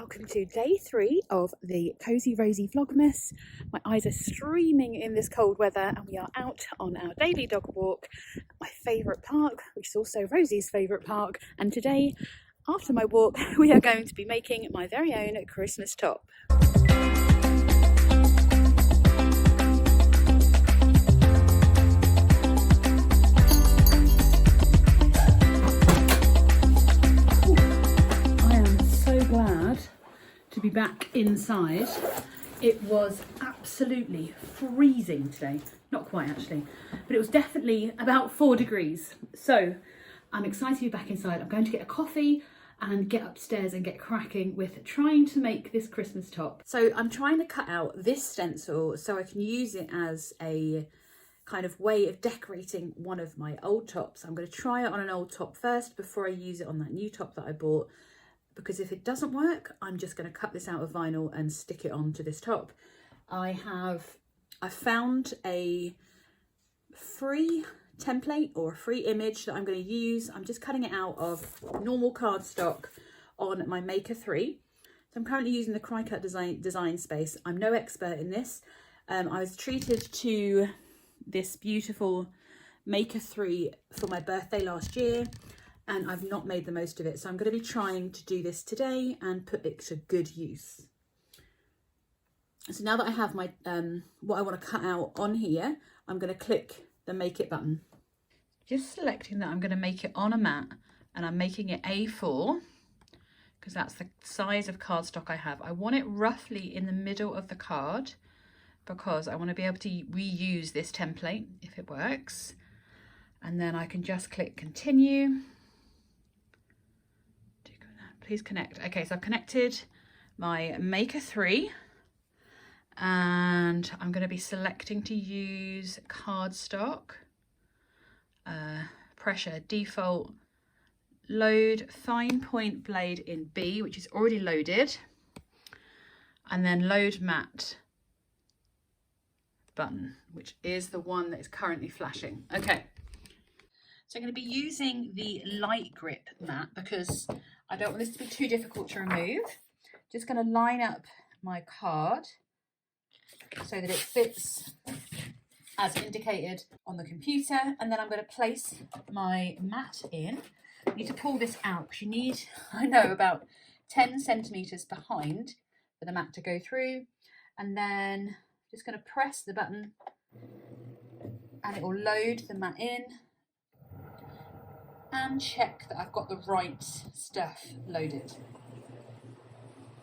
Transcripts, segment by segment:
welcome to day 3 of the Cozy Rosy Vlogmas. My eyes are streaming in this cold weather and we are out on our daily dog walk at my favourite park, which is also Rosie's favourite park. And today, after my walk, we are going to be making my very own Christmas top. Glad to be back inside. It was absolutely freezing today. Not quite actually, but it was definitely about 4 degrees. So I'm excited to be back inside. I'm going to get a coffee and get upstairs and get cracking with trying to make this Christmas top. So I'm trying to cut out this stencil so I can use it as a kind of way of decorating one of my old tops. I'm going to try it on an old top first before I use it on that new top that I bought, because if it doesn't work, I'm just going to cut this out of vinyl and stick it onto this top. I found a free template or a free image that I'm going to use. I'm just cutting it out of normal cardstock on my Maker 3. So I'm currently using the Cricut design space. I'm no expert in this. I was treated to this beautiful Maker 3 for my birthday last year, and I've not made the most of it. So I'm going to be trying to do this today and put it to good use. So now that I have my what I want to cut out on here, I'm going to click the Make It button. Just selecting that I'm going to make it on a mat, and I'm making it A4 because that's the size of cardstock I have. I want it roughly in the middle of the card because I want to be able to reuse this template if it works. And then I can just click continue. Please connect. Okay, so I've connected my Maker 3 and I'm going to be selecting to use cardstock, pressure, default, load fine point blade in B, which is already loaded, and then load matte button, which is the one that is currently flashing. Okay. So I'm going to be using the light grip mat because I don't want this to be too difficult to remove. Just going to line up my card so that it fits as indicated on the computer, and then I'm going to place my mat in. You need to pull this out because you need, I know, about 10 centimetres behind for the mat to go through, and then just going to press the button and it will load the mat in. And check that I've got the right stuff loaded.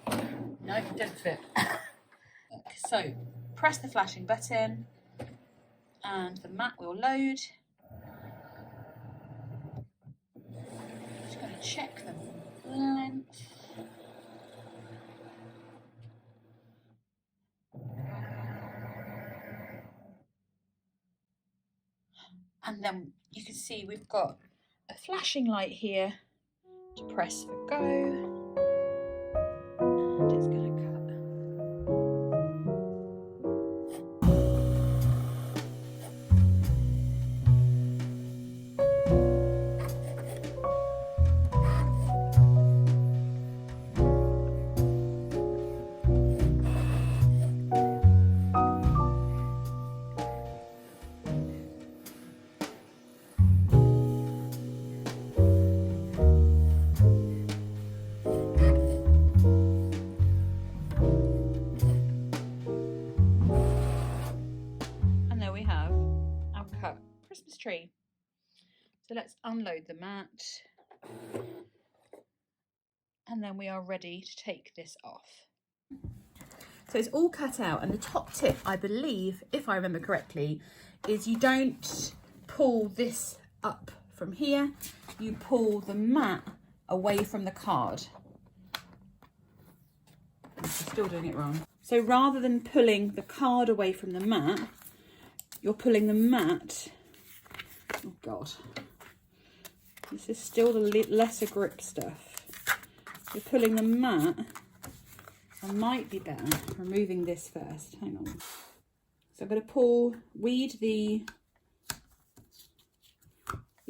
No, it don't fit. So press the flashing button and the mat will load. Just going to check the length. And then you can see we've got a flashing light here to press for go. And it's going to cut. Christmas tree. So let's unload the mat and then we are ready to take this off. So it's all cut out, and the top tip, I believe, if I remember correctly, is you don't pull this up from here, you pull the mat away from the card. I'm still doing it wrong. So rather than pulling the card away from the mat, you're pulling the mat. Oh God, this is still the lesser grip stuff. You're pulling the mat. I might be better removing this first. Hang on. So I'm going to weed the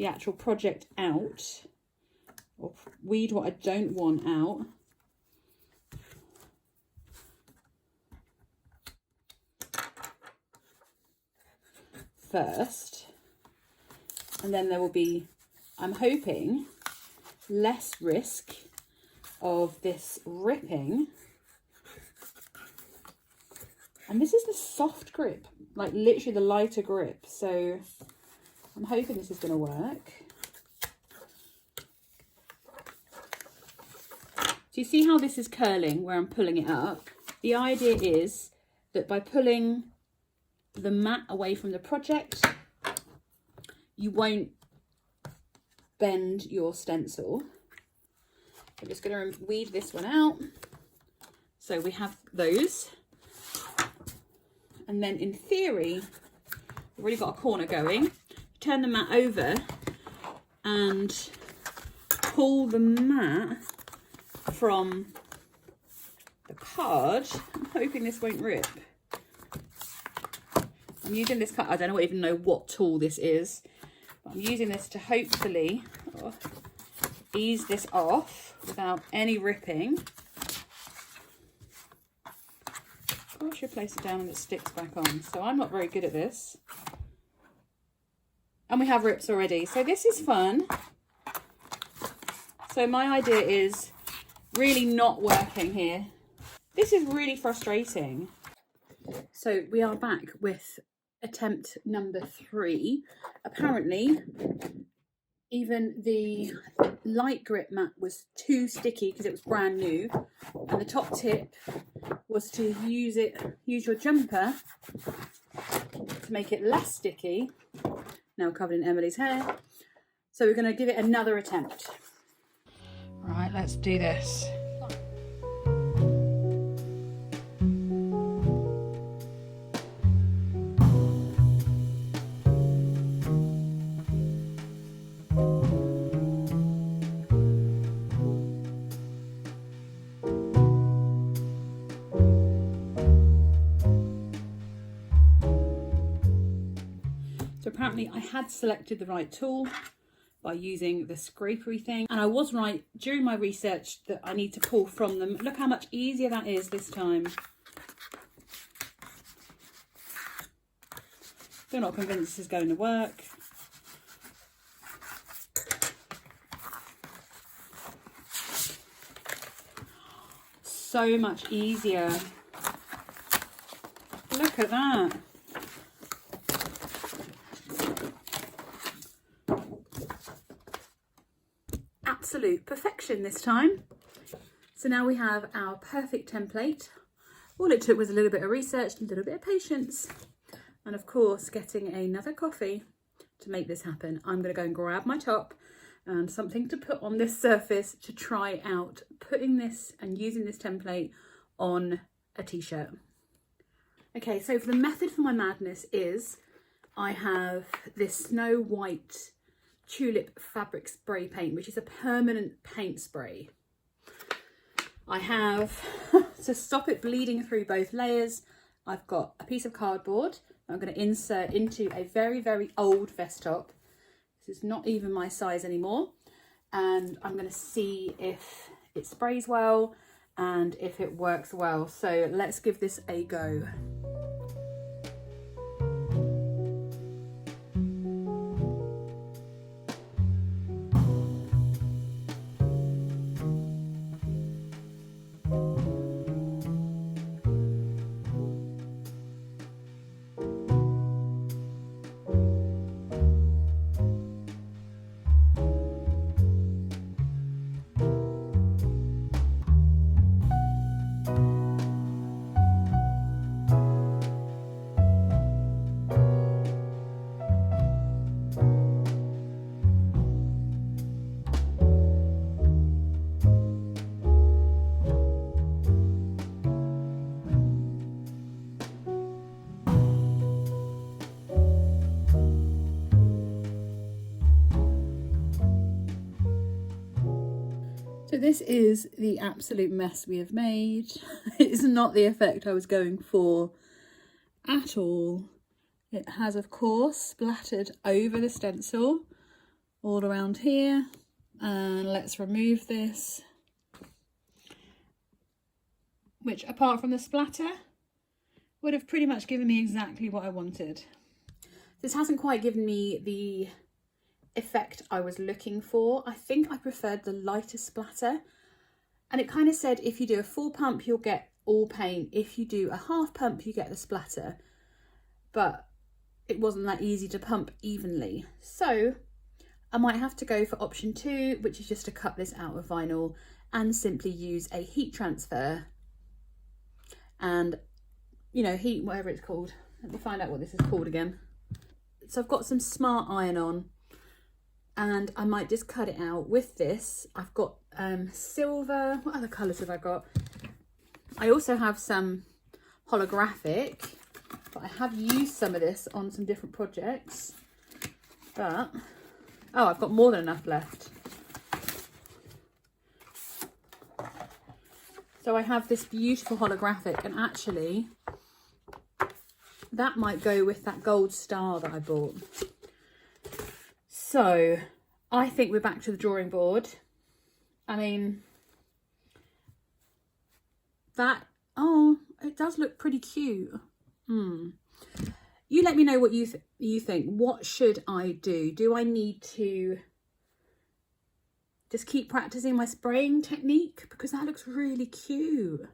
actual project out, or weed what I don't want out. first, and then there will be, I'm hoping, less risk of this ripping. And this is the soft grip, like literally the lighter grip, so I'm hoping this is going to work. So you see how this is curling where I'm pulling it up? The idea is that by pulling the mat away from the project, you won't bend your stencil. I'm just going to weed this one out. So we have those. And then in theory, we've already got a corner going. Turn the mat over and pull the mat from the card. I'm hoping this won't rip. I'm using this cut. I don't even know what tool this is, but I'm using this to hopefully ease this off without any ripping. I should place it down and it sticks back on. So I'm not very good at this. And we have rips already. So this is fun. So my idea is really not working here. This is really frustrating. So we are back with attempt number 3. Apparently, even the light grip mat was too sticky because it was brand new. And the top tip was to use your jumper to make it less sticky. Now covered in Emily's hair. So we're going to give it another attempt. Right, let's do this. So apparently I had selected the right tool by using the scrapery thing, and I was right during my research that I need to pull from them. Look how much easier that is this time. Still not convinced this is going to work. So much easier. Look at that. Absolute perfection this time. So now we have our perfect template. All it took was a little bit of research, a little bit of patience, and of course getting another coffee to make this happen. I'm going to go and grab my top and something to put on this surface to try out putting this and using this template on a t-shirt. Okay, so for the method for my madness is I have this Snow White Tulip fabric spray paint, which is a permanent paint spray. I have, to stop it bleeding through both layers, I've got a piece of cardboard I'm going to insert into a very, very old vest top. This is not even my size anymore. And I'm going to see if it sprays well and if it works well. So let's give this a go. So this is the absolute mess we have made. It's not the effect I was going for at all. It has, of course, splattered over the stencil all around here. And let's remove this, which, apart from the splatter, would have pretty much given me exactly what I wanted. This hasn't quite given me the effect I was looking for. I think I preferred the lighter splatter. And it kind of said if you do a full pump, you'll get all paint. If you do a half pump, you get the splatter. But it wasn't that easy to pump evenly. So I might have to go for option 2, which is just to cut this out of vinyl and simply use a heat transfer and, you know, heat, whatever it's called. Let me find out what this is called again. So I've got some Smart Iron on and I might just cut it out with this. I've got silver. What other colours have I got? I also have some holographic, but I have used some of this on some different projects. But, oh, I've got more than enough left. So I have this beautiful holographic, and actually that might go with that gold star that I bought. So I think we're back to the drawing board. I mean, that, oh, it does look pretty cute. You let me know what you think. What should I do? Do I need to just keep practicing my spraying technique? Because that looks really cute.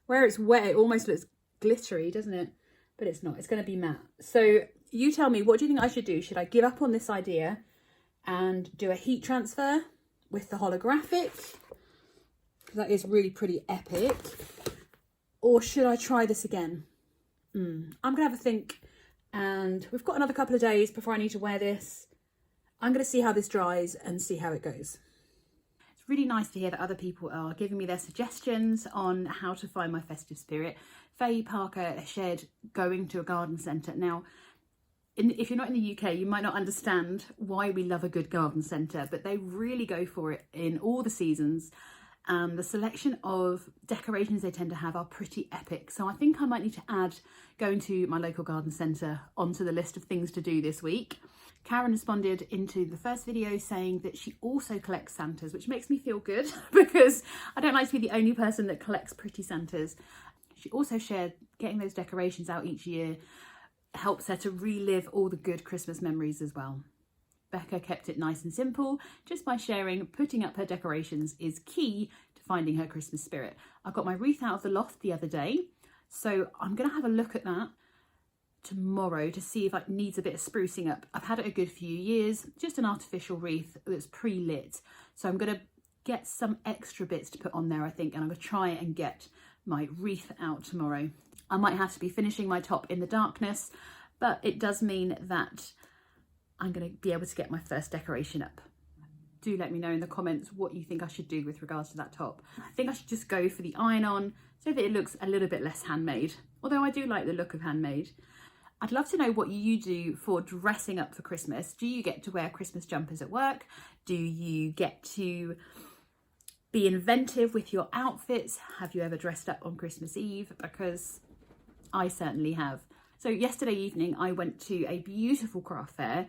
Where it's wet, it almost looks glittery, doesn't it? But it's not. It's going to be matte. So you tell me, what do you think I should do? Should I give up on this idea and do a heat transfer with the holographic? That is really pretty epic. Or should I try this again? I'm going to have a think, and we've got another couple of days before I need to wear this. I'm going to see how this dries and see how it goes. It's really nice to hear that other people are giving me their suggestions on how to find my festive spirit. Faye Parker shared going to a garden centre. Now, if you're not in the UK, you might not understand why we love a good garden centre, but they really go for it in all the seasons. The selection of decorations they tend to have are pretty epic. So I think I might need to add going to my local garden centre onto the list of things to do this week. Karen responded into the first video saying that she also collects Santas, which makes me feel good because I don't like to be the only person that collects pretty Santas. She also shared getting those decorations out each year helps her to relive all the good Christmas memories as well. Becca kept it nice and simple, just by sharing putting up her decorations is key to finding her Christmas spirit. I got my wreath out of the loft the other day, so I'm going to have a look at that tomorrow to see if it needs a bit of sprucing up. I've had it a good few years, just an artificial wreath that's pre-lit. So I'm going to get some extra bits to put on there, I think, and I'm going to try and get my wreath out tomorrow. I might have to be finishing my top in the darkness, but it does mean that I'm going to be able to get my first decoration up. Do let me know in the comments what you think I should do with regards to that top. I think I should just go for the iron-on so that it looks a little bit less handmade, although I do like the look of handmade. I'd love to know what you do for dressing up for Christmas. Do you get to wear Christmas jumpers at work? Do you get to be inventive with your outfits? Have you ever dressed up on Christmas Eve? Because I certainly have. So yesterday evening I went to a beautiful craft fair.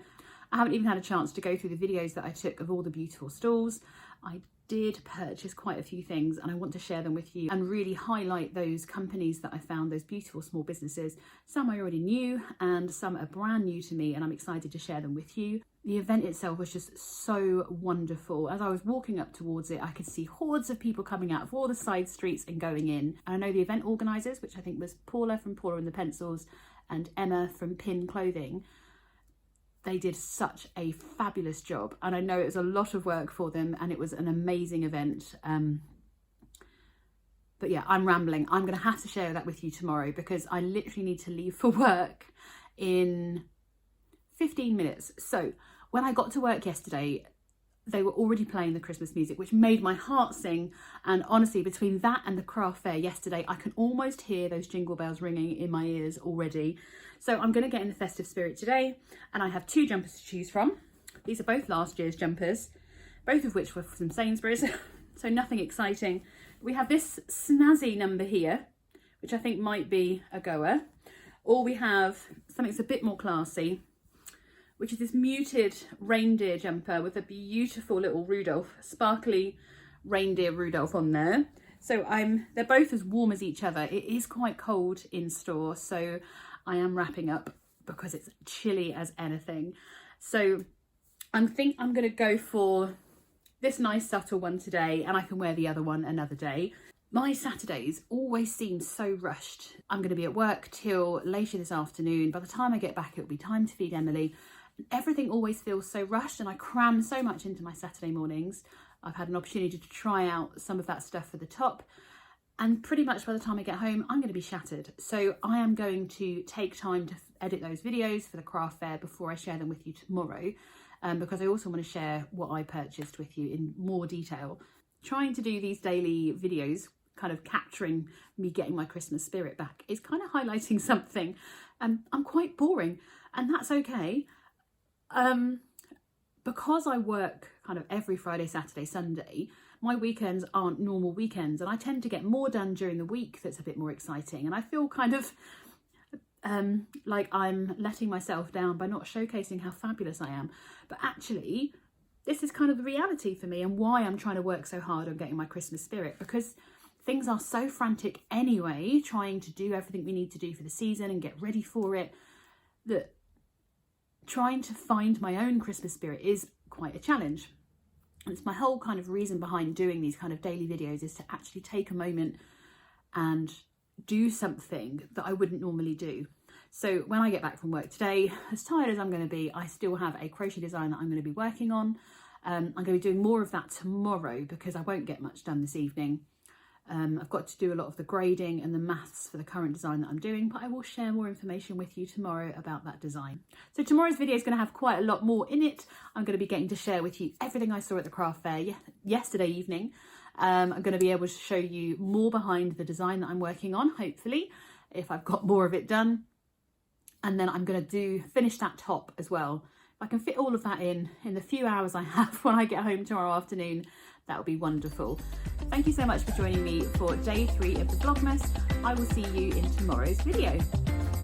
I haven't even had a chance to go through the videos that I took of all the beautiful stalls. I did purchase quite a few things and I want to share them with you and really highlight those companies that I found, those beautiful small businesses. Some I already knew and some are brand new to me, and I'm excited to share them with you. The event itself was just so wonderful. As I was walking up towards it, I could see hordes of people coming out of all the side streets and going in. And I know the event organisers, which I think was Paula from Paula and the Pencils and Emma from Pin Clothing, they did such a fabulous job, and I know it was a lot of work for them and it was an amazing event. But yeah, I'm rambling. I'm going to have to share that with you tomorrow because I literally need to leave for work in 15 minutes. So when I got to work yesterday, they were already playing the Christmas music, which made my heart sing. And honestly, between that and the craft fair yesterday, I can almost hear those jingle bells ringing in my ears already. So I'm going to get in the festive spirit today, and I have 2 jumpers to choose from. These are both last year's jumpers, both of which were from Sainsbury's, so nothing exciting. We have this snazzy number here, which I think might be a goer. Or we have something that's a bit more classy, which is this muted reindeer jumper with a beautiful little Rudolph, sparkly reindeer Rudolph on there. So they're both as warm as each other. It is quite cold in store, so I am wrapping up because it's chilly as anything. So I think I'm going to go for this nice subtle one today, and I can wear the other one another day. My Saturdays always seem so rushed. I'm going to be at work till later this afternoon. By the time I get back, it'll be time to feed Emily. Everything always feels so rushed, and I cram so much into my Saturday mornings. I've had an opportunity to try out some of that stuff for the top, and pretty much by the time I get home, I'm going to be shattered. So I am going to take time to edit those videos for the craft fair before I share them with you tomorrow, because I also want to share what I purchased with you in more detail. Trying to do these daily videos, kind of capturing me getting my Christmas spirit back, is kind of highlighting something. I'm quite boring, and that's okay. Because I work kind of every Friday, Saturday, Sunday, my weekends aren't normal weekends, and I tend to get more done during the week that's a bit more exciting, and I feel kind of like I'm letting myself down by not showcasing how fabulous I am. But actually, this is kind of the reality for me, and why I'm trying to work so hard on getting my Christmas spirit, because things are so frantic anyway, trying to do everything we need to do for the season and get ready for it, that trying to find my own Christmas spirit is quite a challenge. And it's my whole kind of reason behind doing these kind of daily videos, is to actually take a moment and do something that I wouldn't normally do. So when I get back from work today, as tired as I'm going to be, I still have a crochet design that I'm going to be working on. I'm going to be doing more of that tomorrow because I won't get much done this evening. I've got to do a lot of the grading and the maths for the current design that I'm doing, but I will share more information with you tomorrow about that design. So tomorrow's video is going to have quite a lot more in it. I'm going to be getting to share with you everything I saw at the craft fair yesterday evening. I'm going to be able to show you more behind the design that I'm working on, hopefully, if I've got more of it done. And then I'm going to finish that top as well. If I can fit all of that in the few hours I have when I get home tomorrow afternoon, that would be wonderful. Thank you so much for joining me for day 3 of the Vlogmas. I will see you in tomorrow's video.